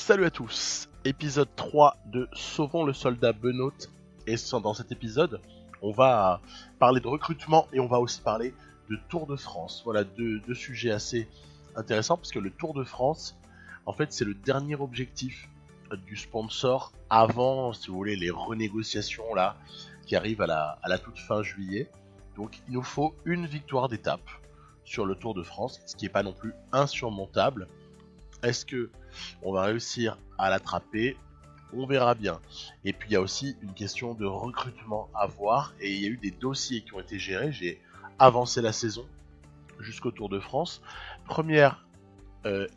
Salut à tous, épisode 3 de Sauvons le soldat Benoît. Et dans cet épisode, on va parler de recrutement et on va aussi parler de Tour de France. Voilà deux sujets assez intéressants parce que le Tour de France, en fait, c'est le dernier objectif du sponsor avant, si vous voulez, les renégociations là qui arrivent à la toute fin juillet. Donc, il nous faut une victoire d'étape sur le Tour de France, ce qui n'est pas non plus insurmontable. Est-ce que on va réussir à l'attraper? On verra bien. Et puis il y a aussi une question de recrutement à voir. Et il y a eu des dossiers qui ont été gérés. J'ai avancé la saison jusqu'au Tour de France. Première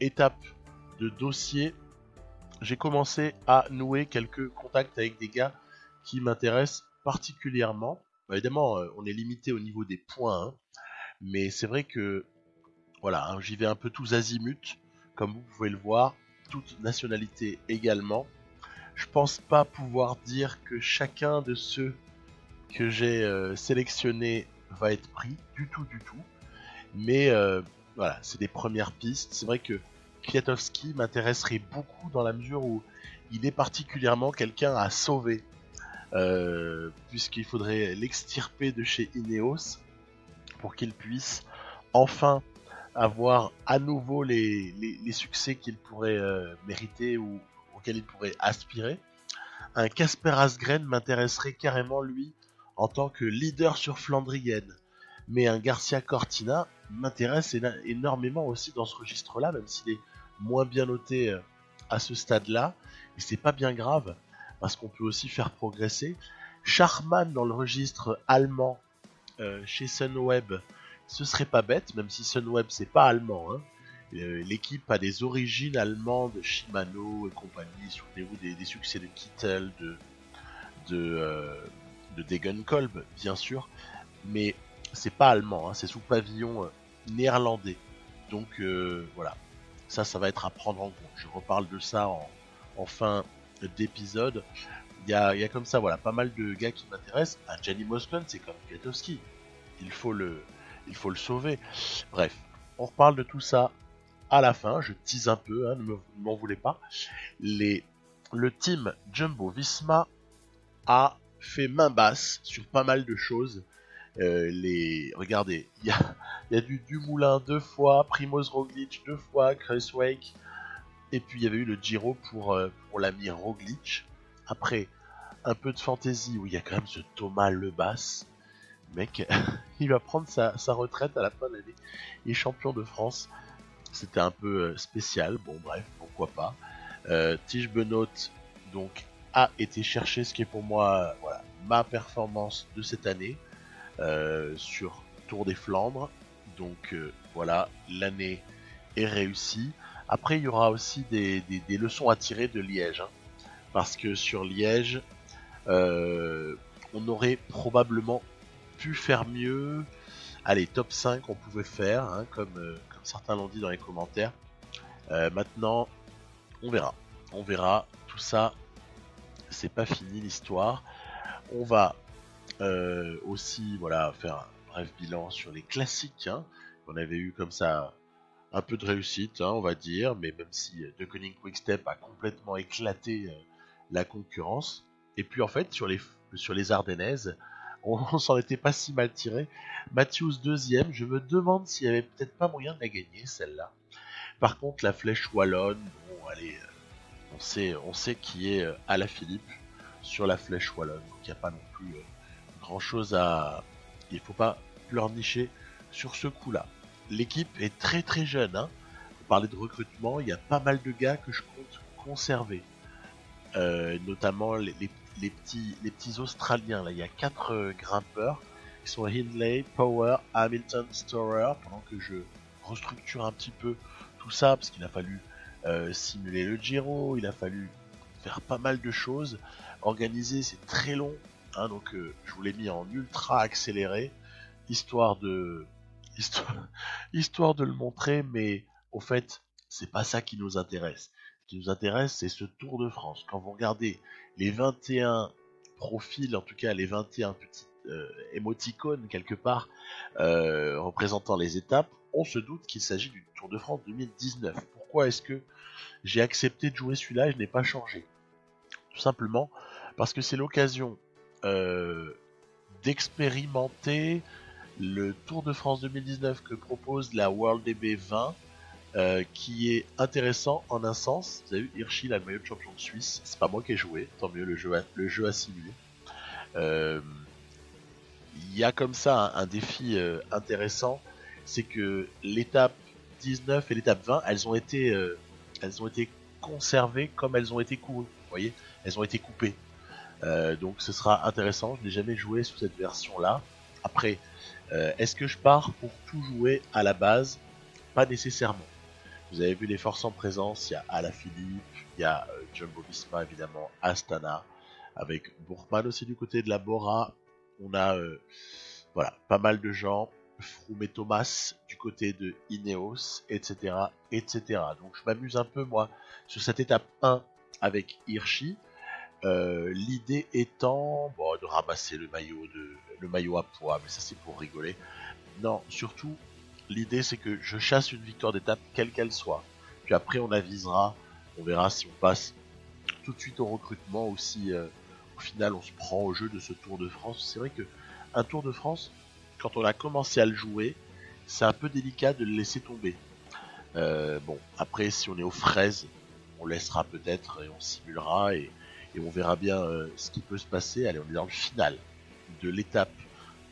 étape de dossier. J'ai commencé à nouer quelques contacts avec des gars qui m'intéressent particulièrement. Évidemment, on est limité au niveau des points. Hein, mais c'est vrai que voilà, hein, j'y vais un peu tous azimuts, comme vous pouvez le voir, toute nationalité également. Je pense pas pouvoir dire que chacun de ceux que j'ai sélectionnés va être pris, du tout. Mais voilà, c'est des premières pistes. C'est vrai que Kwiatkowski m'intéresserait beaucoup dans la mesure où il est particulièrement quelqu'un à sauver, puisqu'il faudrait l'extirper de chez Ineos pour qu'il puisse enfin avoir à nouveau les succès qu'il pourrait mériter ou auxquels il pourrait aspirer. Un Casper Asgreen m'intéresserait carrément lui en tant que leader sur Flandrienne. Mais un Garcia Cortina m'intéresse énormément aussi dans ce registre-là, même s'il est moins bien noté à ce stade-là. Et c'est pas bien grave, parce qu'on peut aussi faire progresser. Schachmann dans le registre allemand chez Sunweb, ce serait pas bête, même si Sunweb c'est pas allemand. Hein. L'équipe a des origines allemandes, Shimano et compagnie. Souvenez-vous des succès de Kittel, de Degenkolb, bien sûr, mais c'est pas allemand, hein, c'est sous pavillon néerlandais. Donc voilà, ça va être à prendre en compte. Je reparle de ça en fin d'épisode. Il y a comme ça, voilà, pas mal de gars qui m'intéressent. Un Gianni Moscon, c'est comme Kwiatkowski. Il faut le sauver. Bref, on reparle de tout ça à la fin. Je tease un peu, hein, ne m'en voulez pas. Le team Jumbo Visma a fait main basse sur pas mal de choses. Regardez, il y a du Dumoulin 2 fois, Primoz Roglic 2 fois, Kruijswijk, et puis il y avait eu le Giro pour l'ami Roglic. Après, un peu de fantaisie où il y a quand même ce Thomas Lebas. Mec, il va prendre sa retraite à la fin de l'année. Il est champion de France. C'était un peu spécial. Bon, bref, pourquoi pas. Tige Benoît, donc, a été chercher ce qui est pour moi voilà, ma performance de cette année sur Tour des Flandres. Donc, voilà, l'année est réussie. Après, il y aura aussi des leçons à tirer de Liège. Hein, parce que sur Liège, on aurait probablement pu faire mieux. Allez, top 5 on pouvait faire, hein, comme certains l'ont dit dans les commentaires. Maintenant, on verra. On verra. Tout ça, c'est pas fini l'histoire. On va aussi voilà, faire un bref bilan sur les classiques. Hein. On avait eu comme ça un peu de réussite, hein, on va dire, mais même si De Koning Quickstep a complètement éclaté la concurrence. Et puis en fait, sur les Ardennaises, on s'en était pas si mal tiré. Matthews deuxième, je me demande s'il y avait peut-être pas moyen de la gagner celle-là. Par contre, la flèche wallonne, bon allez, on sait qui est Alaphilippe sur la flèche wallonne, donc il n'y a pas non plus grand chose à... Il faut pas pleurnicher sur ce coup-là. L'équipe est très jeune, hein. Pour parler de recrutement, il y a pas mal de gars que je compte conserver. Notamment les petits Australiens. Là, il y a 4 grimpeurs qui sont Hindley, Power, Hamilton, Storer. Pendant que je restructure un petit peu tout ça, parce qu'il a fallu simuler le Giro, il a fallu faire pas mal de choses. Organiser, c'est très long, hein, donc je vous l'ai mis en ultra accéléré, histoire de histoire de le montrer, mais au fait, c'est pas ça qui nous intéresse. Ce qui nous intéresse, c'est ce Tour de France. Quand vous regardez les 21 profils, en tout cas les 21 petites émoticônes quelque part, représentant les étapes, on se doute qu'il s'agit du Tour de France 2019. pourquoi est-ce que j'ai accepté de jouer celui-là et je n'ai pas changé. Tout simplement parce que c'est l'occasion d'expérimenter le Tour de France 2019 que propose la World DB 20, qui est intéressant en un sens. Vous avez vu, Hirschi, là, le maillot de champion de Suisse, c'est pas moi qui ai joué, tant mieux, le jeu a simulé. Il y a comme ça un défi intéressant, c'est que l'étape 19 et l'étape 20, elles ont été conservées comme elles ont été courues. Vous voyez, elles ont été coupées. Donc ce sera intéressant. Je n'ai jamais joué sous cette version-là. Après, est-ce que je pars pour tout jouer à la base? Pas nécessairement. Vous avez vu les forces en présence. Il y a Alaphilippe, il y a Jumbo Visma évidemment, Astana, avec Bourgman aussi du côté de la Bora. On a voilà, pas mal de gens. Froome et Thomas du côté de Ineos, etc., etc. Donc je m'amuse un peu moi sur cette étape 1 avec Hirschi. L'idée étant de ramasser le maillot à poids, mais ça c'est pour rigoler. Non, surtout l'idée c'est que je chasse une victoire d'étape quelle qu'elle soit. Puis après on avisera, on verra si on passe tout de suite au recrutement ou si au final on se prend au jeu de ce Tour de France. C'est vrai que un Tour de France, quand on a commencé à le jouer, c'est un peu délicat de le laisser tomber. Bon, après si on est aux fraises, on laissera peut-être et on simulera et on verra bien ce qui peut se passer. Allez, on est dans le final de l'étape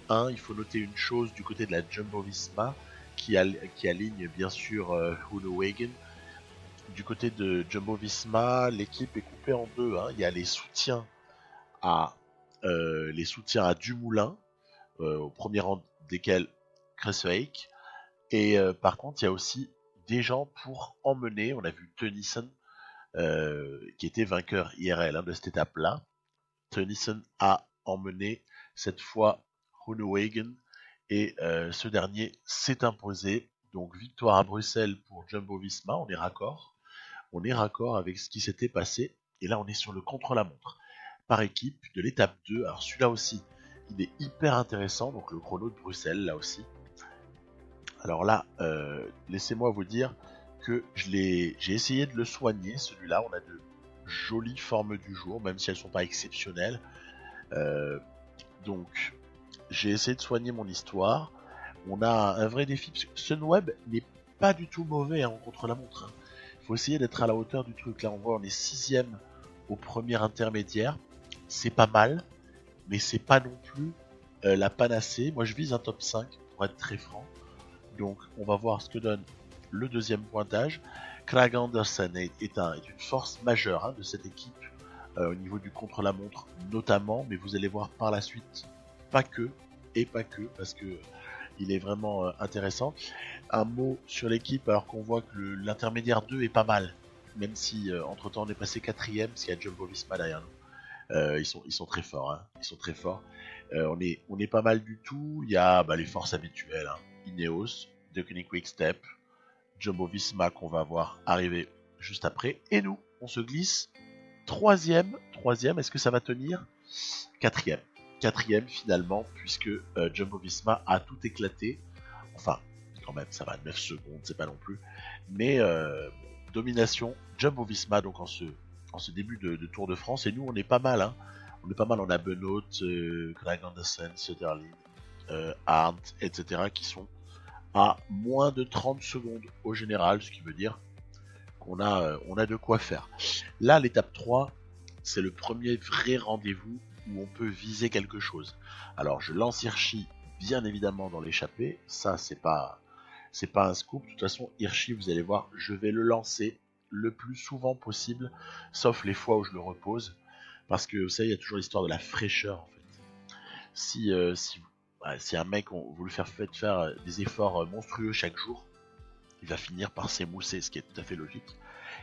1. Il faut noter une chose du côté de la Jumbo-Visma qui aligne bien sûr Groenewegen. Du côté de Jumbo-Visma, l'équipe est coupée en deux. Il y a les soutiens à Dumoulin, au premier rang desquels Kruijswijk. Et par contre, il y a aussi des gens pour emmener. On a vu Tennyson, qui était vainqueur IRL de cette étape-là. Tennyson a emmené cette fois Groenewegen et ce dernier s'est imposé. Donc victoire à Bruxelles pour Jumbo-Visma, on est raccord. On est raccord avec ce qui s'était passé. Et là on est sur le contre-la-montre par équipe de l'étape 2. Alors celui-là aussi, il est hyper intéressant. Donc le chrono de Bruxelles là aussi. Alors là, laissez-moi vous dire que j'ai essayé de le soigner, celui-là. On a de jolies formes du jour, même si elles ne sont pas exceptionnelles. Donc, j'ai essayé de soigner mon histoire. On a un vrai défi, parce que Sunweb n'est pas du tout mauvais en contre-la-montre. Il faut essayer d'être à la hauteur du truc. Là, on voit, on est 6ème au premier intermédiaire. C'est pas mal, mais c'est pas non plus la panacée. Moi, je vise un top 5, pour être très franc. Donc, on va voir ce que donne le deuxième pointage. Craig Anderson est une force majeure de cette équipe au niveau du contre-la-montre notamment, mais vous allez voir par la suite pas que, parce que il est vraiment intéressant. Un mot sur l'équipe, alors qu'on voit que l'intermédiaire 2 est pas mal, même si entre temps on est passé 4ème, parce qu'il y a Jumbo Visma derrière nous. Ils sont très forts, ils sont très forts. On est pas mal du tout. Il y a les forces habituelles, Ineos, Deceuninck Quick-Step, Jumbo Visma qu'on va voir arriver juste après, et nous, on se glisse troisième, est-ce que ça va tenir? Quatrième finalement, puisque Jumbo Visma a tout éclaté. Enfin, quand même, ça va 9 secondes, c'est pas non plus. Mais domination, Jumbo Visma donc en ce début de Tour de France, et nous on est pas mal. On est pas mal, on a Benoît, Craig Anderson, Söderlin, Arndt, etc. qui sont à moins de 30 secondes au général, ce qui veut dire qu'on a de quoi faire. Là, l'étape 3, c'est le premier vrai rendez-vous où on peut viser quelque chose. Alors, je lance Hirschi, bien évidemment, dans l'échappée. Ça, c'est pas un scoop. De toute façon, Hirschi, vous allez voir, je vais le lancer le plus souvent possible, sauf les fois où je le repose. Parce que, vous savez, il y a toujours l'histoire de la fraîcheur, en fait. Si un mec, vous le faites faire des efforts monstrueux chaque jour, il va finir par s'émousser, ce qui est tout à fait logique.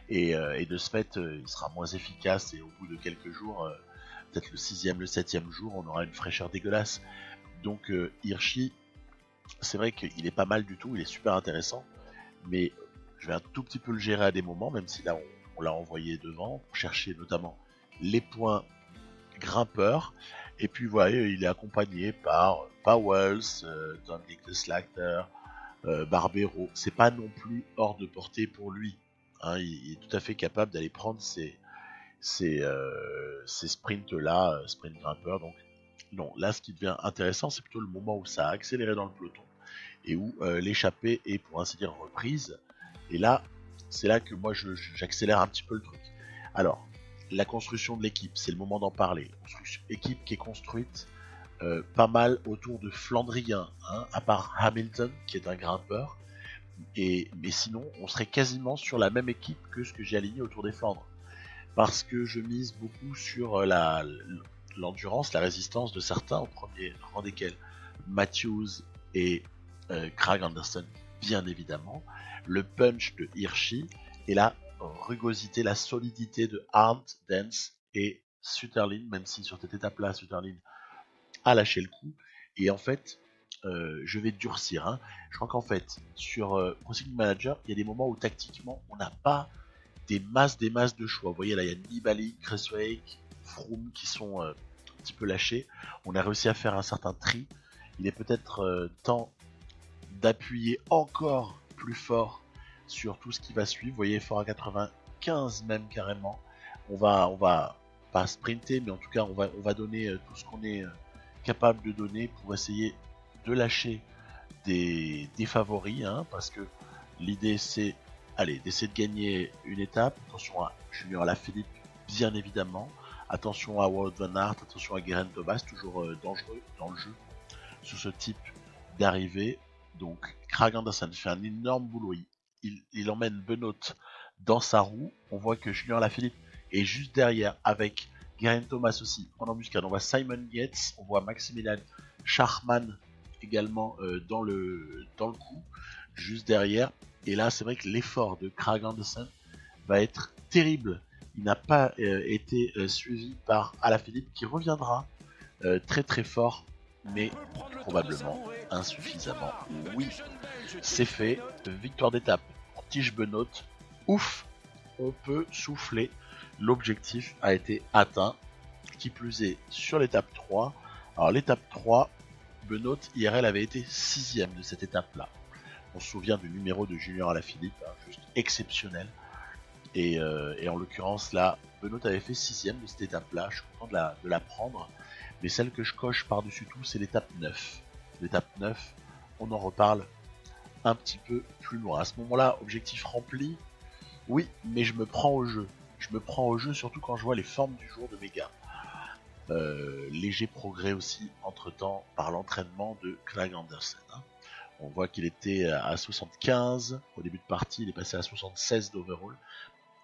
Et de ce fait, il sera moins efficace, et au bout de quelques jours, peut-être le 6ème, le 7ème jour, on aura une fraîcheur dégueulasse. Donc Hirschi, c'est vrai qu'il est pas mal du tout, il est super intéressant, mais je vais un tout petit peu le gérer à des moments, même si là on l'a envoyé devant, pour chercher notamment les points grimpeurs. Et puis voilà, il est accompagné par Powells, Dominic de Slagter, Barbero. C'est pas non plus hors de portée pour lui. hein, il est tout à fait capable d'aller prendre ces sprints-là, sprint grimpeurs. Donc non, là ce qui devient intéressant, c'est plutôt le moment où ça a accéléré dans le peloton et où l'échappée est pour ainsi dire reprise. Et là, c'est là que moi j'accélère un petit peu le truc. Alors, la construction de l'équipe, c'est le moment d'en parler. Équipe qui est construite pas mal autour de Flandrien, hein, à part Hamilton qui est un grimpeur. Mais sinon, on serait quasiment sur la même équipe que ce que j'ai aligné autour des Flandres. Parce que je mise beaucoup sur l'endurance, la résistance de certains, au premier rang desquels Matthews et Craig Anderson, bien évidemment, le punch de Hirschi, et la rugosité, la solidité de Arndt, Dance et Sutterlin, même si sur cette étape-là, Sutterlin a lâché le coup. Et en fait, je vais durcir. Hein. Je crois qu'en fait, sur Pro Cycling Manager, il y a des moments où tactiquement, on n'a pas des masses de choix. Vous voyez là, il y a Nibali, Kruijswijk, Froome qui sont un petit peu lâchés. On a réussi à faire un certain tri. Il est peut-être temps d'appuyer encore plus fort sur tout ce qui va suivre. Vous voyez, fort à 95 même carrément. On va pas sprinter, mais en tout cas, on va donner tout ce qu'on est capable de donner pour essayer de lâcher des favoris, hein, parce que l'idée c'est d'essayer de gagner une étape. Attention à Junior Alaphilippe, bien évidemment. Attention à Wout van Aert, attention à Geraint Thomas, toujours dangereux dans le jeu sur ce type d'arrivée. Donc Craig Anderson fait un énorme boulot. Il emmène Benoît dans sa roue. On voit que Junior Alaphilippe est juste derrière avec Geraint Thomas aussi en embuscade. On voit Simon Yates, on voit Maximilian Schachmann également dans le coup, juste derrière. Et là, c'est vrai que l'effort de Craig Anderson va être terrible. Il n'a pas été suivi par Alaphilippe qui reviendra très très fort, mais probablement insuffisamment. Oui, c'est fait. Victoire d'étape pour Tige Benoît. Ouf, on peut souffler. L'objectif a été atteint. Qui plus est, sur l'étape 3. Alors l'étape 3, Benoît IRL avait été 6ème de cette étape-là. On se souvient du numéro de Junior Alaphilippe, hein, juste exceptionnel. Et en l'occurrence, là, Benoît avait fait 6ème de cette étape-là. Je suis content de la prendre. Mais celle que je coche par-dessus tout, c'est l'étape 9. L'étape 9, on en reparle un petit peu plus loin. À ce moment-là, objectif rempli. Oui, mais je me prends au jeu. Je me prends au jeu surtout quand je vois les formes du jour de mes gars. Léger progrès aussi entre-temps par l'entraînement de Craig Anderson. Hein. On voit qu'il était à 75 au début de partie, il est passé à 76 d'overall.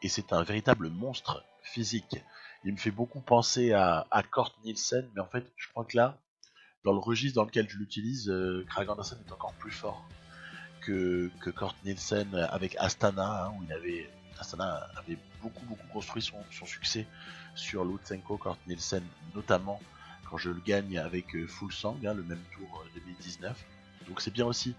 Et c'est un véritable monstre physique. Il me fait beaucoup penser à Kort Nielsen, mais en fait, je crois que là, dans le registre dans lequel je l'utilise, Craig Anderson est encore plus fort que Kort Nielsen avec Astana, hein, où Astana avait beaucoup construit son succès sur Lutsenko, Kort Nielsen notamment quand je le gagne avec Fuglsang, hein, le même tour 2019. Donc c'est bien aussi,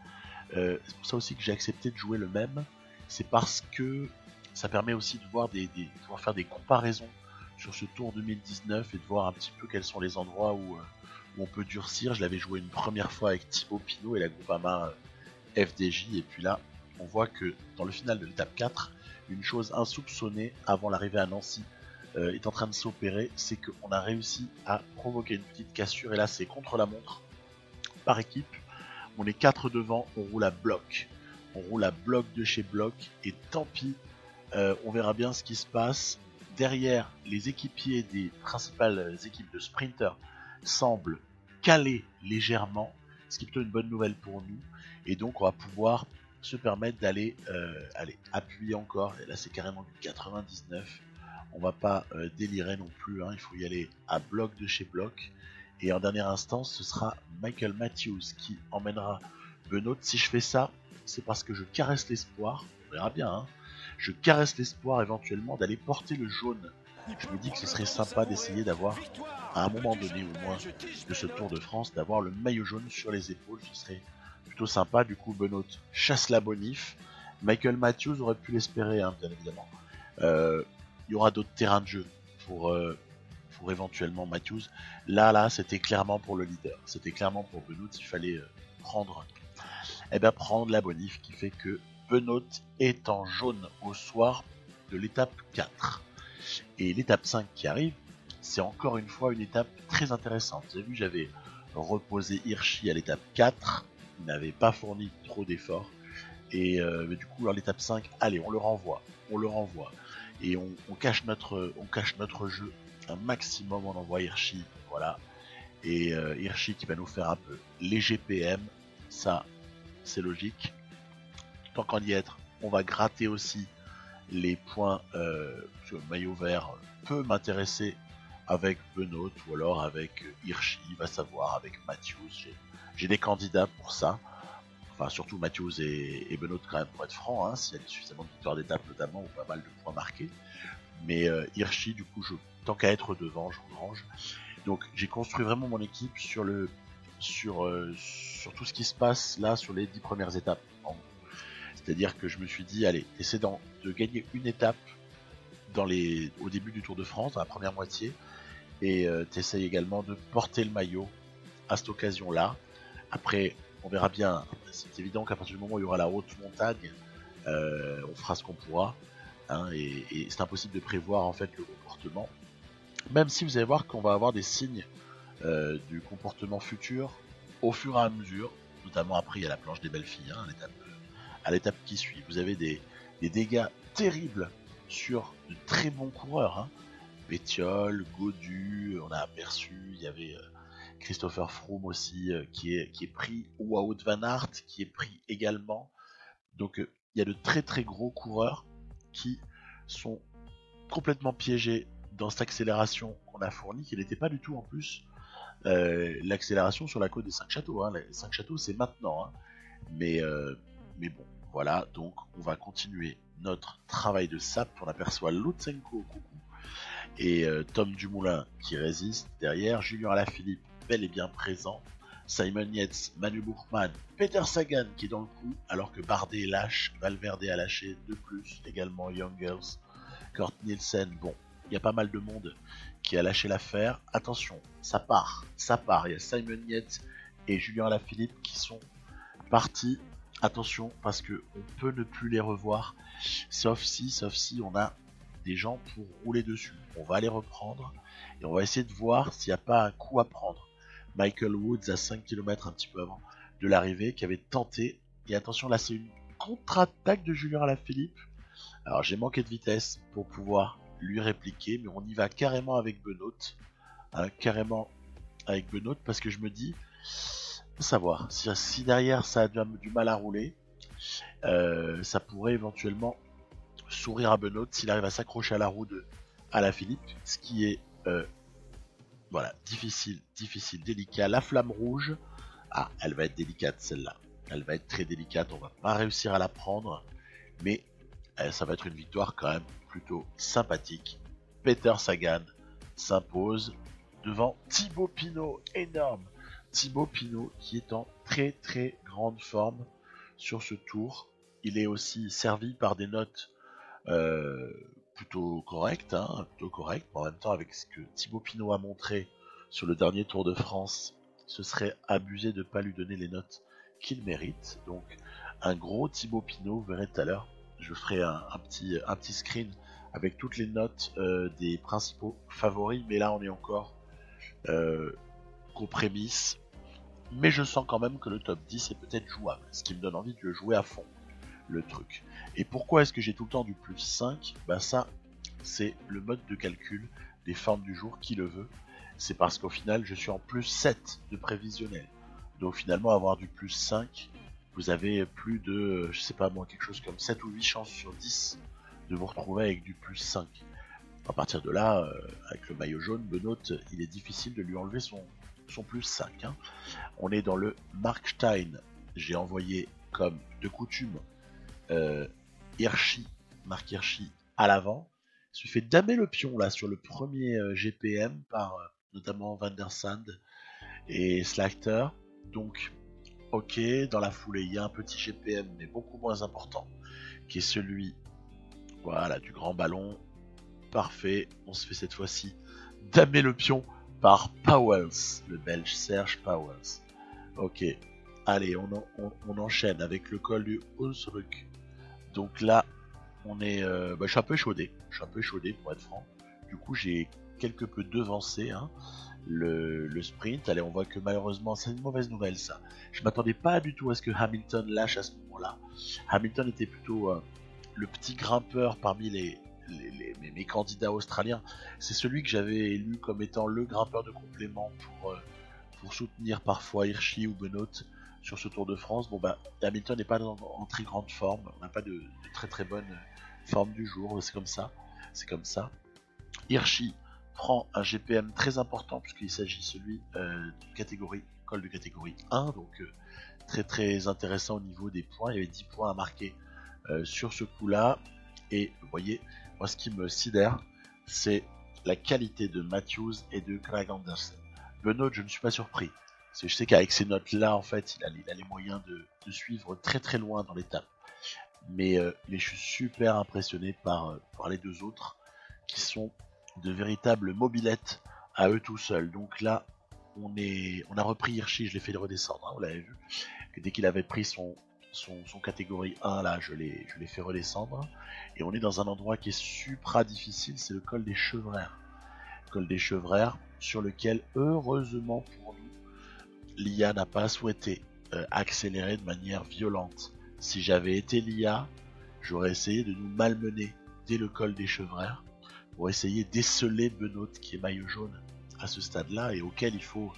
c'est pour ça aussi que j'ai accepté de jouer le même, c'est parce que ça permet aussi de voir de pouvoir faire des comparaisons sur ce tour 2019 et de voir un petit peu quels sont les endroits où on peut durcir. Je l'avais joué une première fois avec Thibaut Pinot et la Groupama FDJ, et puis là on voit que dans le final de l'étape 4, une chose insoupçonnée avant l'arrivée à Nancy est en train de s'opérer, c'est qu'on a réussi à provoquer une petite cassure, et là c'est contre la montre par équipe. On est 4 devant, on roule à bloc. On roule à bloc de chez bloc, et tant pis, on verra bien ce qui se passe. Derrière, les équipiers des principales équipes de sprinters semblent caler légèrement, ce qui est plutôt une bonne nouvelle pour nous. Et donc on va pouvoir se permettre d'aller appuyer encore. Et là c'est carrément du 99. On va pas délirer non plus, hein. Il faut y aller à bloc de chez bloc. Et en dernière instance, ce sera Michael Matthews qui emmènera Benoît. Si je fais ça, c'est parce que je caresse l'espoir, on verra bien, hein. Je caresse l'espoir éventuellement d'aller porter le jaune. Je me dis que ce serait sympa d'essayer d'avoir, à un moment donné au moins de ce Tour de France, d'avoir le maillot jaune sur les épaules. Ce serait plutôt sympa. Du coup, Benoît chasse la bonif. Michael Matthews aurait pu l'espérer, hein, bien évidemment. Il y aura d'autres terrains de jeu pour éventuellement Matthews. Là, c'était clairement pour le leader. C'était clairement pour Benoît. Il fallait prendre la bonif qui fait que Benoît est en jaune au soir de l'étape 4. Et l'étape 5 qui arrive, c'est encore une fois une étape très intéressante. Vous avez vu, j'avais reposé Hirschi à l'étape 4, il n'avait pas fourni trop d'efforts. Et du coup, alors l'étape 5, allez, on le renvoie. Et on cache notre jeu un maximum, on envoie Hirschi, voilà. Et Hirschi qui va nous faire un peu les GPM, ça c'est logique. Tant qu'en y être, on va gratter aussi les points, parce que le maillot vert peut m'intéresser avec Benoît ou alors avec Hirschi, va savoir, avec Matthews. J'ai des candidats pour ça. Enfin, surtout Matthews et Benoît quand même, pour être franc, hein, s'il y a suffisamment de victoires d'étape notamment, ou pas mal de points marqués. Mais Hirschi, du coup, tant qu'à être devant, je vous range. Donc j'ai construit vraiment mon équipe sur tout ce qui se passe là sur les 10 premières étapes. C'est-à-dire que je me suis dit, allez, essaie de gagner une étape au début du Tour de France, dans la première moitié, et t'essayes également de porter le maillot à cette occasion-là. Après, on verra bien. C'est évident qu'à partir du moment où il y aura la haute montagne, on fera ce qu'on pourra, hein, et c'est impossible de prévoir en fait le comportement. Même si vous allez voir qu'on va avoir des signes du comportement futur au fur et à mesure, notamment après il y a la planche des belles filles, hein, à l'étape qui suit. Vous avez des dégâts terribles sur de très bons coureurs, hein. Bettiol, Gaudu, on a aperçu, il y avait Christopher Froome aussi qui est pris, ou Wout van Aert qui est pris également. Donc il y a de très très gros coureurs qui sont complètement piégés dans cette accélération qu'on a fournie, qui n'était pas du tout en plus l'accélération sur la côte des 5 châteaux. Hein. Les 5 châteaux c'est maintenant, hein. Mais bon, voilà, donc on va continuer notre travail de sap. On aperçoit Lutsenko, coucou, et Tom Dumoulin qui résiste derrière, Julien Alaphilippe bel et bien présent, Simon Yates, Manu Buchmann, Peter Sagan qui est dans le coup, alors que Bardet lâche, Valverde a lâché de plus, également Young Girls, Kurt Nielsen, bon, il y a pas mal de monde qui a lâché l'affaire. Attention, ça part, il y a Simon Yates et Julien Alaphilippe qui sont partis. Attention, parce que on peut ne plus les revoir, sauf si on a des gens pour rouler dessus. On va les reprendre et on va essayer de voir s'il n'y a pas un coup à prendre. Michael Woods à 5 km un petit peu avant de l'arrivée qui avait tenté, et attention là c'est une contre-attaque de Julien Alaphilippe. Alors j'ai manqué de vitesse pour pouvoir lui répliquer, mais on y va carrément avec Benoît, hein, parce que je me dis, faut savoir si derrière ça a du mal à rouler, ça pourrait éventuellement sourire à Benoît s'il arrive à s'accrocher à la roue de Alaphilippe, ce qui est voilà, difficile, délicat. La flamme rouge, elle va être délicate celle-là, elle va être très délicate, on va pas réussir à la prendre, mais ça va être une victoire quand même plutôt sympathique. Peter Sagan s'impose devant Thibaut Pinot, énorme. Thibaut Pinot qui est en très très grande forme sur ce tour. Il est aussi servi par des notes plutôt correctes, hein, mais en même temps avec ce que Thibaut Pinot a montré sur le dernier Tour de France, ce serait abusé de ne pas lui donner les notes qu'il mérite. Donc un gros Thibaut Pinot, vous verrez tout à l'heure, je ferai un petit screen avec toutes les notes des principaux favoris, mais là on est encore qu'aux prémices, mais je sens quand même que le top 10 est peut-être jouable, ce qui me donne envie de le jouer à fond, le truc. Et pourquoi est-ce que j'ai tout le temps du plus 5 ? Bah ça, c'est le mode de calcul des formes du jour qui le veut, c'est parce qu'au final je suis en plus 7 de prévisionnel, donc finalement avoir du plus 5, vous avez plus de, je sais pas moi, quelque chose comme 7 ou 8 chances sur 10 de vous retrouver avec du plus 5. À partir de là, avec le maillot jaune, Benoît, il est difficile de lui enlever son plus 5. Hein. On est dans le Markstein. J'ai envoyé, comme de coutume, Marc Hirschi à l'avant. Il se fait damer le pion là sur le premier GPM par notamment Van der Sande et Slachter. Donc, ok, dans la foulée, il y a un petit GPM, mais beaucoup moins important, qui est celui, voilà, du grand ballon. Parfait, on se fait cette fois-ci damer le pion par Pauwels, le belge Serge Pauwels. Ok, allez, on enchaîne avec le col du Hunsrück. Donc là, je suis un peu échaudé. Je suis un peu échaudé pour être franc. Du coup, j'ai quelque peu devancé le sprint. Allez, on voit que malheureusement, c'est une mauvaise nouvelle ça. Je m'attendais pas du tout à ce que Hamilton lâche à ce moment-là. Hamilton était plutôt le petit grimpeur parmi mes candidats australiens. C'est celui que j'avais élu comme étant le grimpeur de complément pour soutenir parfois Hirschi ou Benoît sur ce Tour de France. Bon bah, Hamilton n'est pas en très grande forme, on n'a pas de très très bonne forme du jour, c'est comme ça. Hirschi prend un GPM très important puisqu'il s'agit celui de catégorie, col de catégorie 1, donc très très intéressant au niveau des points. Il y avait 10 points à marquer sur ce coup-là, et vous voyez, moi ce qui me sidère, c'est la qualité de Matthews et de Craig Anderson. Benoît, je ne suis pas surpris, parce que je sais qu'avec ces notes-là, en fait, il a les moyens de suivre très très loin dans l'étape. Mais je suis super impressionné par les deux autres, qui sont de véritables mobilettes à eux tout seuls. Donc là, on a repris Hirschi, je l'ai fait redescendre, hein, vous l'avez vu. Et dès qu'il avait pris son catégorie 1, là, je l'ai fait redescendre. Et on est dans un endroit qui est supra difficile, c'est le col des Chevrères. Col des Chevrères, sur lequel, heureusement pour nous, l'IA n'a pas souhaité accélérer de manière violente. Si j'avais été l'IA, j'aurais essayé de nous malmener dès le col des Chevrères pour essayer d'esseler Benoît, qui est maillot jaune à ce stade-là, et auquel il faut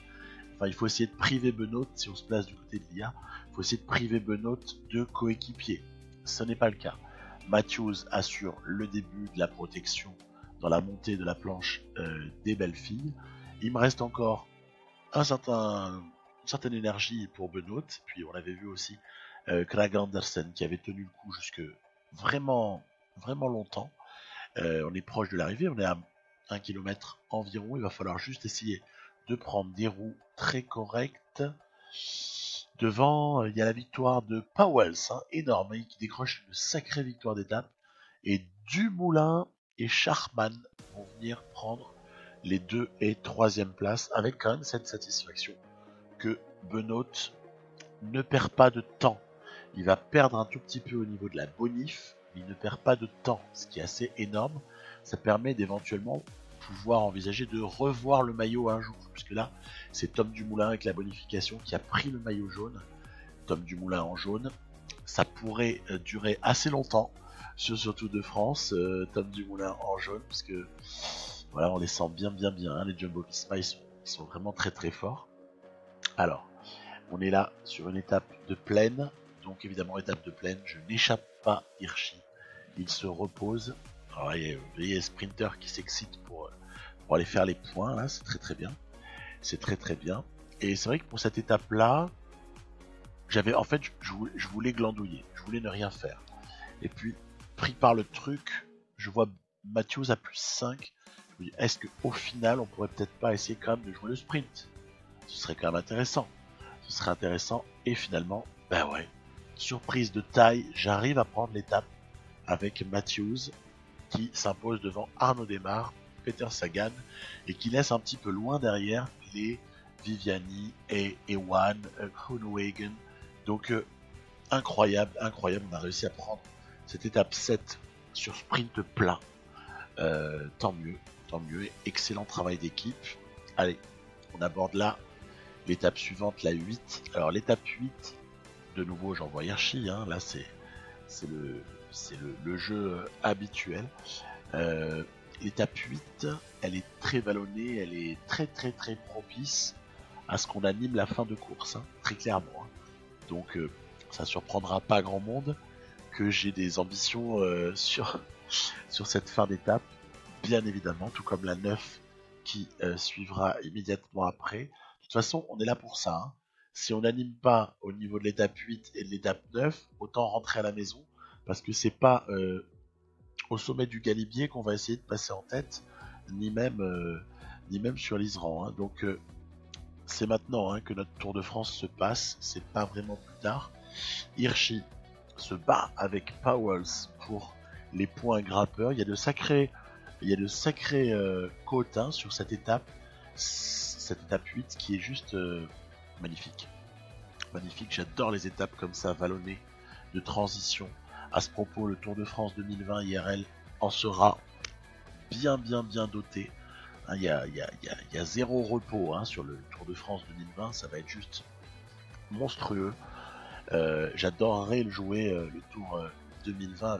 essayer de priver Benoît, si on se place du côté de l'IA, il faut essayer de priver Benoît de coéquipier. Ce n'est pas le cas. Matthews assure le début de la protection dans la montée de la planche des belles filles. Il me reste encore une certaine énergie pour Benoît, puis on avait vu aussi Craig Anderson qui avait tenu le coup jusque vraiment, vraiment longtemps. On est proche de l'arrivée, on est à 1 km environ, il va falloir juste essayer de prendre des roues très correctes. Devant, il y a la victoire de Powells, énorme, qui décroche une sacrée victoire d'étape. Et Dumoulin et Schachmann vont venir prendre les 2 et 3e places, avec quand même cette satisfaction que Benoît ne perd pas de temps. Il va perdre un tout petit peu au niveau de la bonif, mais il ne perd pas de temps, ce qui est assez énorme. Ça permet d'éventuellement pouvoir envisager de revoir le maillot un jour, puisque là c'est Tom Dumoulin avec la bonification qui a pris le maillot jaune. Tom Dumoulin en jaune, ça pourrait durer assez longtemps sur ce Tour de France. Tom Dumoulin en jaune, parce que voilà, on les sent bien, hein, les Jumbo-Visma, ils sont vraiment très très forts. Alors, on est là sur une étape de plaine, donc évidemment étape de plaine, je n'échappe pas Hirschi, il se repose. Alors, vous voyez les sprinters qui s'excitent pour aller faire les points, là, c'est très très bien. C'est très très bien. Et c'est vrai que pour cette étape-là, je voulais glandouiller, je voulais ne rien faire. Et puis, pris par le truc, je vois Matthews à plus 5. Je me dis, est-ce qu'au final, on pourrait peut-être pas essayer quand même de jouer le sprint? Ce serait quand même intéressant. Ce serait intéressant. Et finalement, ben ouais, surprise de taille, j'arrive à prendre l'étape avec Matthews, qui s'impose devant Arnaud Démare, Peter Sagan, et qui laisse un petit peu loin derrière les Viviani et Ewan, Groenewegen. Donc incroyable, on a réussi à prendre cette étape 7 sur sprint plat. Tant mieux, excellent travail d'équipe. Allez, on aborde là l'étape suivante, la 8. Alors l'étape 8, de nouveau j'envoie Hirschi, là c'est le jeu habituel. L'étape 8, elle est très vallonnée, elle est très très très propice à ce qu'on anime la fin de course, très clairement. Donc ça surprendra pas grand monde que j'ai des ambitions sur cette fin d'étape, bien évidemment, tout comme la 9 qui suivra immédiatement après. De toute façon, on est là pour ça. Si on n'anime pas au niveau de l'étape 8 et de l'étape 9, autant rentrer à la maison, parce que c'est pas au sommet du Galibier qu'on va essayer de passer en tête, ni même sur l'Isran. Donc c'est maintenant que notre Tour de France se passe, c'est pas vraiment plus tard. Hirschi se bat avec Powells pour les points grimpeurs. Il y a de sacrées côtes sur cette étape 8 qui est juste magnifique. Magnifique, j'adore les étapes comme ça, vallonnées, de transition, À ce propos, le Tour de France 2020 IRL en sera bien doté. Il y a zéro repos sur le Tour de France 2020, ça va être juste monstrueux. J'adorerais le jouer le Tour 2020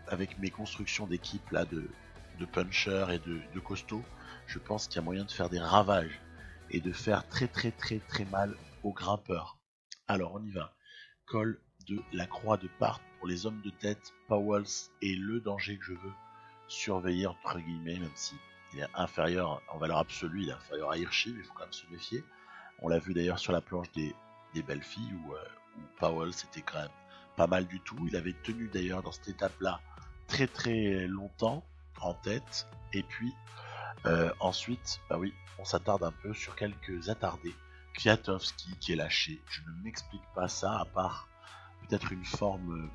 avec mes constructions d'équipe là de puncher et de costaud. Je pense qu'il y a moyen de faire des ravages et de faire très mal aux grimpeurs. Alors on y va. Col de la Croix de Parthes pour les hommes de tête. Powells est le danger que je veux surveiller entre guillemets, même si il est inférieur en valeur absolue, il est inférieur à Hirschi, mais il faut quand même se méfier. On l'a vu d'ailleurs sur la planche des belles filles où Powell c'était quand même pas mal du tout. Il avait tenu d'ailleurs dans cette étape-là très longtemps en tête. Et puis ensuite, bah oui, on s'attarde un peu sur quelques attardés. Kwiatkowski qui est lâché. Je ne m'explique pas ça, à part peut-être une forme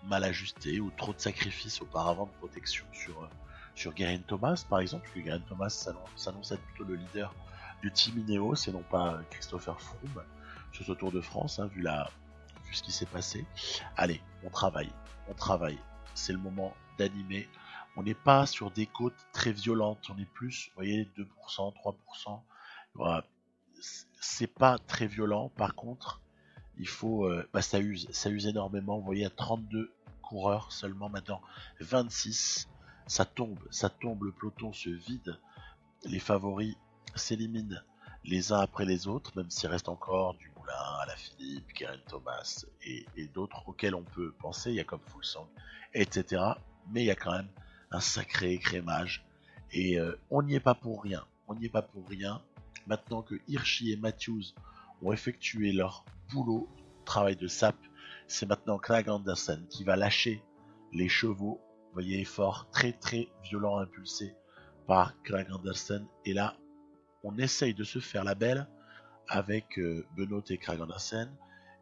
mal ajustée ou trop de sacrifices auparavant de protection sur Geraint Thomas par exemple, parce que Geraint Thomas s'annonce être plutôt le leader du team Ineos et non pas Christopher Froome sur ce Tour de France, vu ce qui s'est passé. Allez, on travaille, c'est le moment d'animer. On n'est pas sur des côtes très violentes, on est plus, vous voyez, 2%, 3%. Voilà. C'est pas très violent, par contre, il faut, ça use énormément. Vous voyez, il y a 32 coureurs seulement maintenant, 26, ça tombe, le peloton se vide, les favoris s'éliminent les uns après les autres, même s'il reste encore du Moulin, Alaphilippe, Geraint Thomas et d'autres auxquels on peut penser, il y a comme Fuglsang, etc. Mais il y a quand même un sacré écrémage et on n'y est pas pour rien. Maintenant que Hirschi et Matthews ont effectué leur boulot, travail de sape, c'est maintenant Kragh Andersen qui va lâcher les chevaux. Vous voyez, effort très violent impulsé par Kragh Andersen. Et là, on essaye de se faire la belle avec Benoît et Kragh Andersen.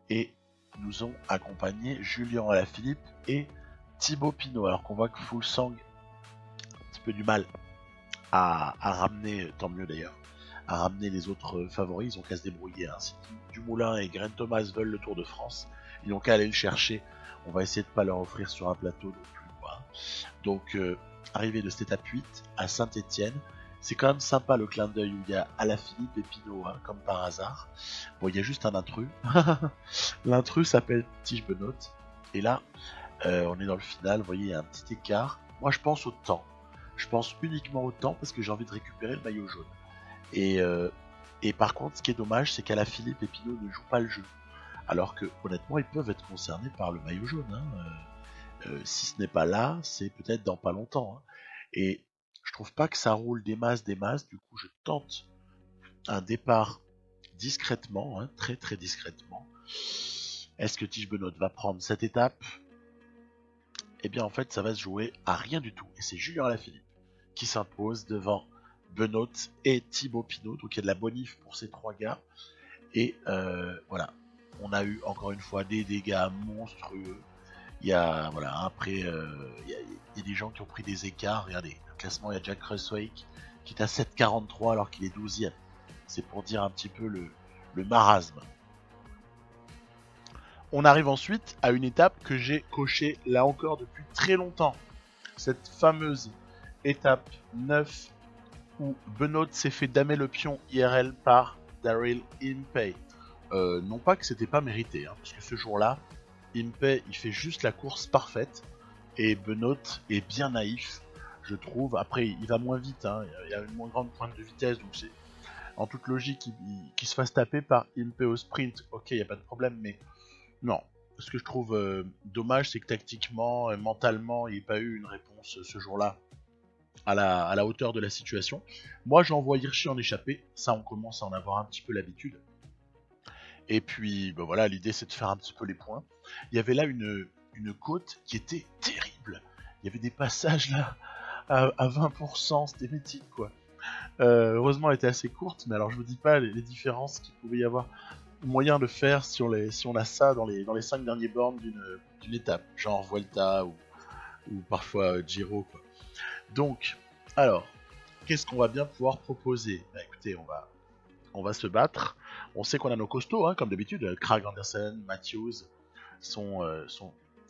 Et nous ont accompagné Julien Alaphilippe et Thibaut Pinot. Alors qu'on voit que Fuglsang a un petit peu du mal à ramener, tant mieux d'ailleurs, à ramener les autres favoris. Ils ont qu'à se débrouiller. Si Dumoulin et Geraint Thomas veulent le Tour de France, ils n'ont qu'à aller le chercher. On va essayer de ne pas leur offrir sur un plateau non plus. Donc, arrivé de cette étape 8 à Saint-Etienne, c'est quand même sympa le clin d'œil où il y a Alaphilippe et Pinot, comme par hasard. Bon, il y a juste un intrus. L'intrus s'appelle Tige Benoît. Et là, on est dans le final. Vous voyez, il y a un petit écart. Moi, je pense au temps. Je pense uniquement au temps parce que j'ai envie de récupérer le maillot jaune. Et par contre, ce qui est dommage, c'est qu'Alaphilippe et Pinot ne jouent pas le jeu. Alors que, honnêtement, ils peuvent être concernés par le maillot jaune. Si ce n'est pas là, c'est peut-être dans pas longtemps. Et je trouve pas que ça roule des masses. Du coup, je tente un départ discrètement, très discrètement. Est-ce que Tige Benoît va prendre cette étape? Eh bien, en fait, ça va se jouer à rien du tout. Et c'est Julien Alaphilippe qui s'impose devant Benoît et Thibaut Pinot. Donc, il y a de la bonif pour ces trois gars. Et voilà, on a eu encore une fois des dégâts monstrueux. Il y a, voilà, après, il y a des gens qui ont pris des écarts. Regardez, le classement, il y a Jack Cresswake qui est à 7,43 alors qu'il est 12e. C'est pour dire un petit peu le marasme. On arrive ensuite à une étape que j'ai cochée là encore depuis très longtemps. Cette fameuse étape 9 où Benoît s'est fait damer le pion IRL par Daryl Impey. Non pas que c'était pas mérité, parce que ce jour-là, Impey il fait juste la course parfaite et Benoît est bien naïf, je trouve. Après, il va moins vite, il y a une moins grande pointe de vitesse, donc c'est en toute logique qu'il se fasse taper par Impey au sprint. Ok, il n'y a pas de problème, mais non. Ce que je trouve dommage, c'est que tactiquement et mentalement, il n'y ait pas eu une réponse ce jour-là à la hauteur de la situation. Moi, j'envoie Hirschi en échappée, ça on commence à en avoir un petit peu l'habitude. Et puis, ben voilà, l'idée c'est de faire un petit peu les points. Il y avait là une côte qui était terrible. Il y avait des passages là à 20%, c'était mythique quoi. Heureusement, elle était assez courte, mais alors je vous dis pas les différences qu'il pouvait y avoir moyen de faire si on a ça dans les 5 derniers bornes d'une étape, genre Vuelta ou parfois Giro quoi. Donc, alors, qu'est-ce qu'on va bien pouvoir proposer? Bah écoutez, on va se battre. On sait qu'on a nos costauds, comme d'habitude. Kragh Andersen, Matthews sont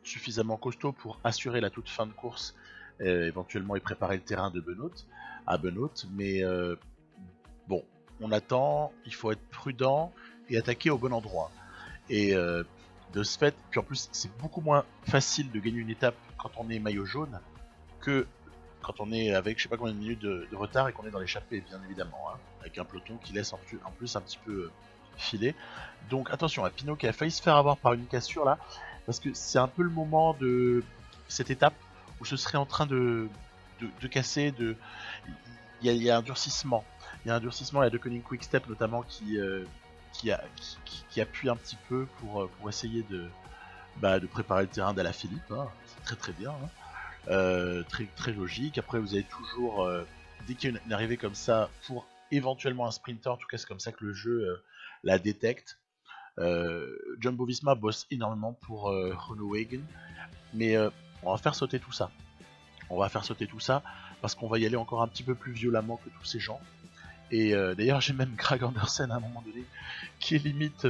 suffisamment costaud pour assurer la toute fin de course, éventuellement et préparer le terrain de Benoît, mais bon, on attend, il faut être prudent et attaquer au bon endroit. Et de ce fait, puis en plus c'est beaucoup moins facile de gagner une étape quand on est maillot jaune que quand on est avec je sais pas combien de minutes de retard et qu'on est dans l'échappée, bien évidemment, hein, avec un peloton qui laisse en plus un petit peu filer. Donc attention à Pinot qui a failli se faire avoir par une cassure là, parce que c'est un peu le moment de cette étape où ce serait en train de casser, il y a un durcissement. Il y a un durcissement, il y a De Koning Quick-Step notamment qui appuie un petit peu pour essayer de préparer le terrain d'Alaphilippe, hein. C'est très très bien, hein. Très, très logique. Après vous avez toujours, dès qu'il y a une arrivée comme ça, pour éventuellement un sprinter, en tout cas c'est comme ça que le jeu la détecte. Jumbo Visma bosse énormément pour Groenewegen, mais on va faire sauter tout ça. On va faire sauter tout ça parce qu'on va y aller encore un petit peu plus violemment que tous ces gens. Et d'ailleurs j'ai même Kragh Andersen à un moment donné qui est limite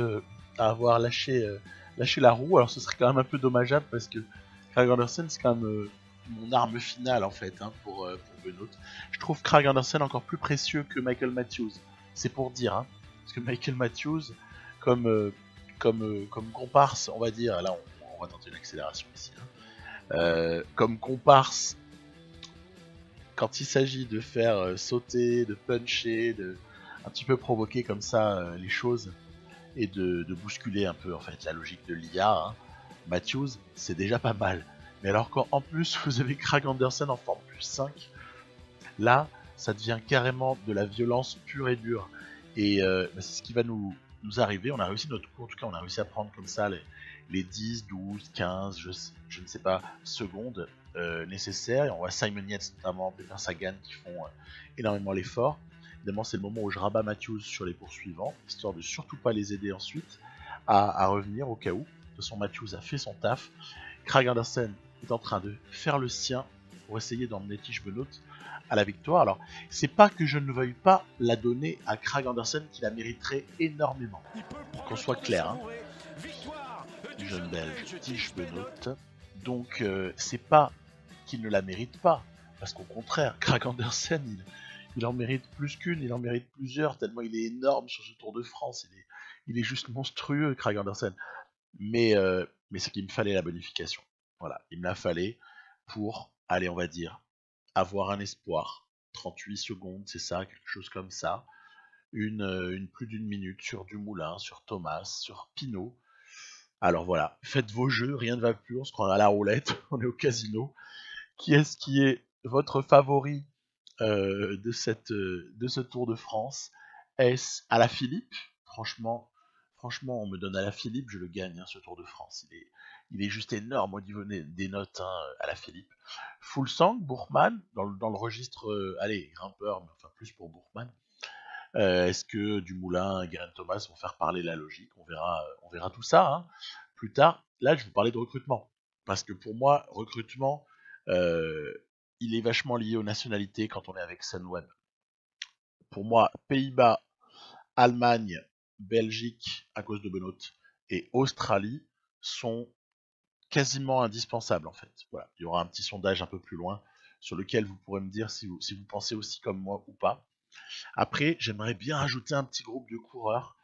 à avoir lâché la roue. Alors ce serait quand même un peu dommageable parce que Kragh Andersen c'est quand même mon arme finale en fait, hein, pour Benoît. Je trouve Kragh Andersen encore plus précieux que Michael Matthews. C'est pour dire, hein, parce que Michael Matthews comme comparse, on va dire, là on va tenter une accélération ici, hein. Comme comparse, quand il s'agit de faire sauter, de puncher, de un petit peu provoquer comme ça les choses et de bousculer un peu en fait la logique de l'IA, hein, Matthews c'est déjà pas mal. Mais alors quand en plus vous avez Kragh Andersen en forme plus 5, là ça devient carrément de la violence pure et dure. Et c'est ce qui va nous arriver. On a réussi notre coup, en tout cas on a réussi à prendre comme ça les 10, 12, 15, je ne sais pas, secondes nécessaires. Et on voit Simon Yates notamment, Peter Sagan qui font énormément l'effort. Évidemment c'est le moment où je rabats Matthews sur les poursuivants, histoire de surtout pas les aider ensuite à revenir au cas où. De toute façon Matthews a fait son taf. Kragh Andersen est en train de faire le sien pour essayer d'emmener Tish Benoît à la victoire. Alors, c'est pas que je ne veuille pas la donner à Kragh Andersen qui la mériterait énormément. Qu'on soit clair, hein. Jeune belge, Tish Benoît. Donc, c'est pas qu'il ne la mérite pas, parce qu'au contraire, Kragh Andersen, il en mérite plus qu'une, il en mérite plusieurs, tellement il est énorme sur ce Tour de France. Il est juste monstrueux, Kragh Andersen. Mais c'est qu'il me fallait la bonification. Voilà, il me la fallait pour, allez, on va dire, avoir un espoir. 38 secondes, c'est ça, quelque chose comme ça. Une plus d'une minute sur Dumoulin, sur Thomas, sur Pinot. Alors voilà, faites vos jeux, rien ne va plus, on se croit à la roulette, on est au casino. Qui est votre favori de ce Tour de France? Est-ce Alaphilippe? Franchement, on me donne Alaphilippe, je le gagne, hein, ce Tour de France. Il est juste énorme au niveau des notes, hein, Alaphilippe. Fuglsang, Buchmann, dans le registre, allez, grimpeur, mais enfin plus pour Buchmann. Est-ce que Dumoulin et Geraint Thomas vont faire parler la logique? On verra tout ça, hein, plus tard. Là, je vais vous parler de recrutement. Parce que pour moi, recrutement, il est vachement lié aux nationalités quand on est avec Sunweb. Pour moi, Pays-Bas, Allemagne, Belgique à cause de Benoît et Australie sont quasiment indispensables en fait. Voilà, il y aura un petit sondage un peu plus loin sur lequel vous pourrez me dire si vous pensez aussi comme moi ou pas. Après, j'aimerais bien ajouter un petit groupe de coureurs,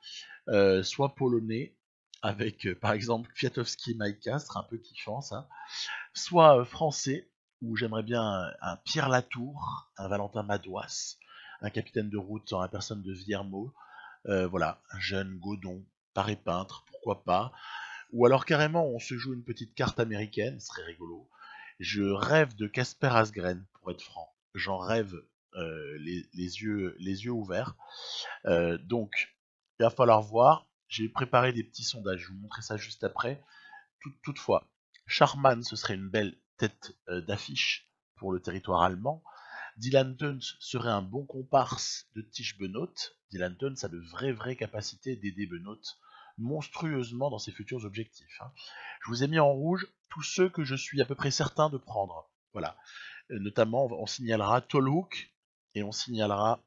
soit polonais, avec par exemple Kwiatkowski, Majka, ce sera un peu kiffant ça, soit français, où j'aimerais bien un Pierre Latour, un Valentin Madouas, un capitaine de route en la personne de Viermo, voilà, un jeune Godon, paré peintre, pourquoi pas. Ou alors carrément on se joue une petite carte américaine, ce serait rigolo. Je rêve de Casper Asgreen, pour être franc. J'en rêve les yeux ouverts. Donc, il va falloir voir. J'ai préparé des petits sondages, je vais vous montrer ça juste après. Toutefois, Charman, ce serait une belle tête d'affiche pour le territoire allemand. Dylan Teuns serait un bon comparse de Tish Benoît. Dylan Teuns a de vraies capacités d'aider Benoît monstrueusement dans ses futurs objectifs, hein. Je vous ai mis en rouge tous ceux que je suis à peu près certain de prendre. Voilà. Notamment, on signalera Tolhoek et on signalera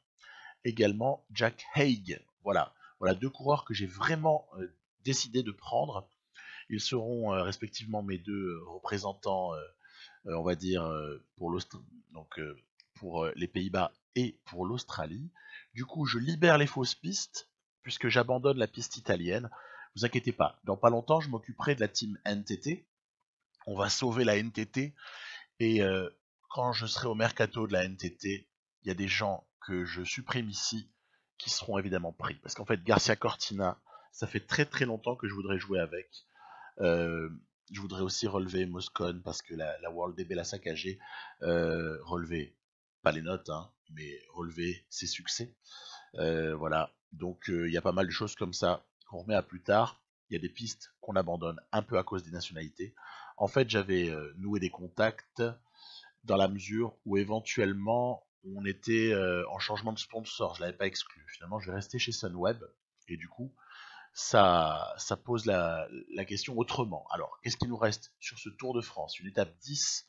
également Jack Haig. Voilà deux coureurs que j'ai vraiment décidé de prendre. Ils seront respectivement mes deux représentants, on va dire, pour les Pays-Bas et pour l'Australie. Du coup, je libère les fausses pistes, puisque j'abandonne la piste italienne. Vous inquiétez pas, dans pas longtemps, je m'occuperai de la team NTT. On va sauver la NTT, et quand je serai au mercato de la NTT, il y a des gens que je supprime ici qui seront évidemment pris. Parce qu'en fait, Garcia Cortina, ça fait très très longtemps que je voudrais jouer avec. Je voudrais aussi relever Moscone parce que la World DB l'a saccagé. Relever, pas les notes, hein, mais relever ses succès. Voilà, donc il y a pas mal de choses comme ça qu'on remet à plus tard. Il y a des pistes qu'on abandonne un peu à cause des nationalités. En fait, j'avais noué des contacts dans la mesure où éventuellement on était en changement de sponsor. Je l'avais pas exclu. Finalement, je vais rester chez Sunweb et du coup, ça pose la question autrement. Alors, qu'est-ce qui nous reste sur ce Tour de France? Une étape 10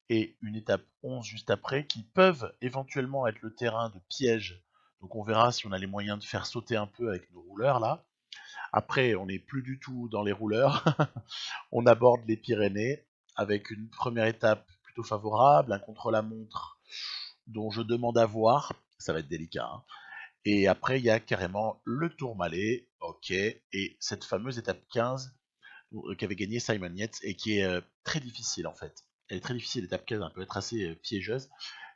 et une étape 11 juste après, qui peuvent éventuellement être le terrain de piège. Donc on verra si on a les moyens de faire sauter un peu avec nos rouleurs là. Après, on n'est plus du tout dans les rouleurs. On aborde les Pyrénées avec une première étape plutôt favorable, un contre-la-montre dont je demande à voir. Ça va être délicat, hein. Et après, il y a carrément le Tourmalet, ok, et cette fameuse étape 15 qu'avait gagné Simon Yates et qui est très difficile en fait. Elle est très difficile, l'étape 15, elle peut être assez piégeuse.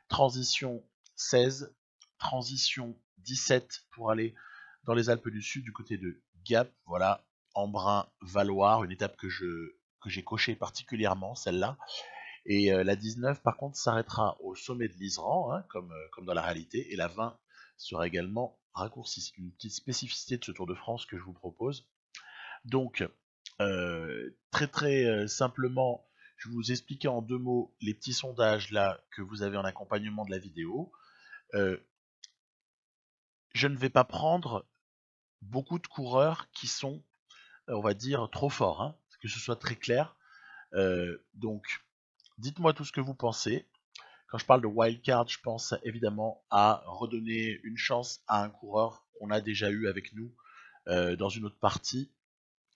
Transition 16, transition 17 pour aller dans les Alpes du Sud du côté de Gap, voilà, Embrun-Valoir, une étape que j'ai cochée particulièrement, celle-là. Et la 19, par contre, s'arrêtera au sommet de l'Iseran, hein, comme dans la réalité, et la 20 sera également raccourcie. C'est une petite spécificité de ce Tour de France que je vous propose. Donc, très très simplement, je vais vous expliquer en 2 mots les petits sondages là que vous avez en accompagnement de la vidéo. Je ne vais pas prendre beaucoup de coureurs qui sont, on va dire, trop forts, hein, que ce soit très clair. Donc, dites-moi tout ce que vous pensez. Quand je parle de wildcard, je pense évidemment à redonner une chance à un coureur qu'on a déjà eu avec nous dans une autre partie.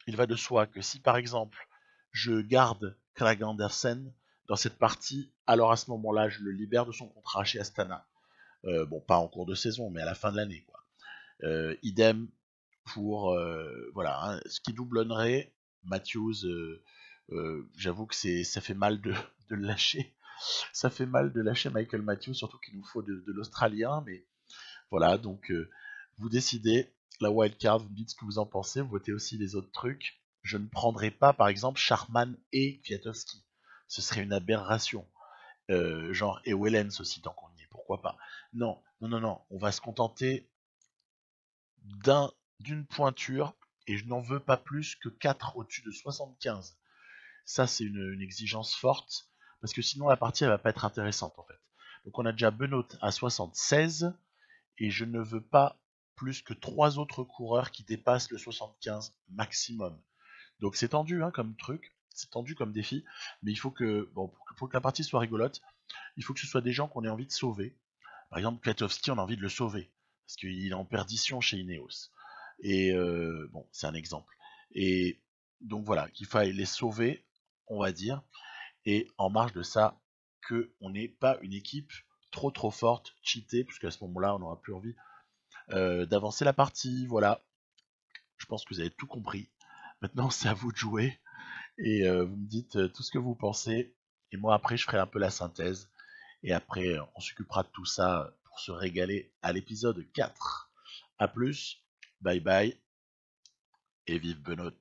Il va de soi que si par exemple je garde Craig Andersen dans cette partie, alors à ce moment-là, je le libère de son contrat chez Astana. Bon, pas en cours de saison, mais à la fin de l'année, quoi. Idem pour voilà, hein, ce qui doublonnerait Matthews. J'avoue que ça fait mal de le lâcher. Ça fait mal de lâcher Michael Matthews, surtout qu'il nous faut de l'Australien, mais voilà, donc vous décidez, la wildcard, vous me dites ce que vous en pensez, vous votez aussi les autres trucs. Je ne prendrai pas, par exemple, Charman et Kwiatkowski. Ce serait une aberration. Genre, et Wellens aussi, tant qu'on y est, pourquoi pas. Non, non, non, non, on va se contenter d'une pointure, et je n'en veux pas plus que 4 au-dessus de 75. Ça, c'est une exigence forte, parce que sinon la partie, elle va pas être intéressante, en fait. Donc on a déjà Benoît à 76, et je ne veux pas plus que 3 autres coureurs qui dépassent le 75 maximum. Donc c'est tendu, hein, comme truc, c'est tendu comme défi, mais il faut que, bon, pour que la partie soit rigolote, il faut que ce soit des gens qu'on ait envie de sauver. Par exemple, Kwiatkowski, on a envie de le sauver, parce qu'il est en perdition chez Ineos. Et bon, c'est un exemple. Et donc voilà, qu'il faille les sauver, on va dire, et en marge de ça, qu'on n'ait pas une équipe trop forte, cheatée, puisqu'à ce moment-là, on n'aura plus envie d'avancer la partie. Voilà, je pense que vous avez tout compris. Maintenant, c'est à vous de jouer et vous me dites tout ce que vous pensez. Et moi, après, je ferai un peu la synthèse. Et après, on s'occupera de tout ça pour se régaler à l'épisode 4. A plus, bye bye, et vive Benoît.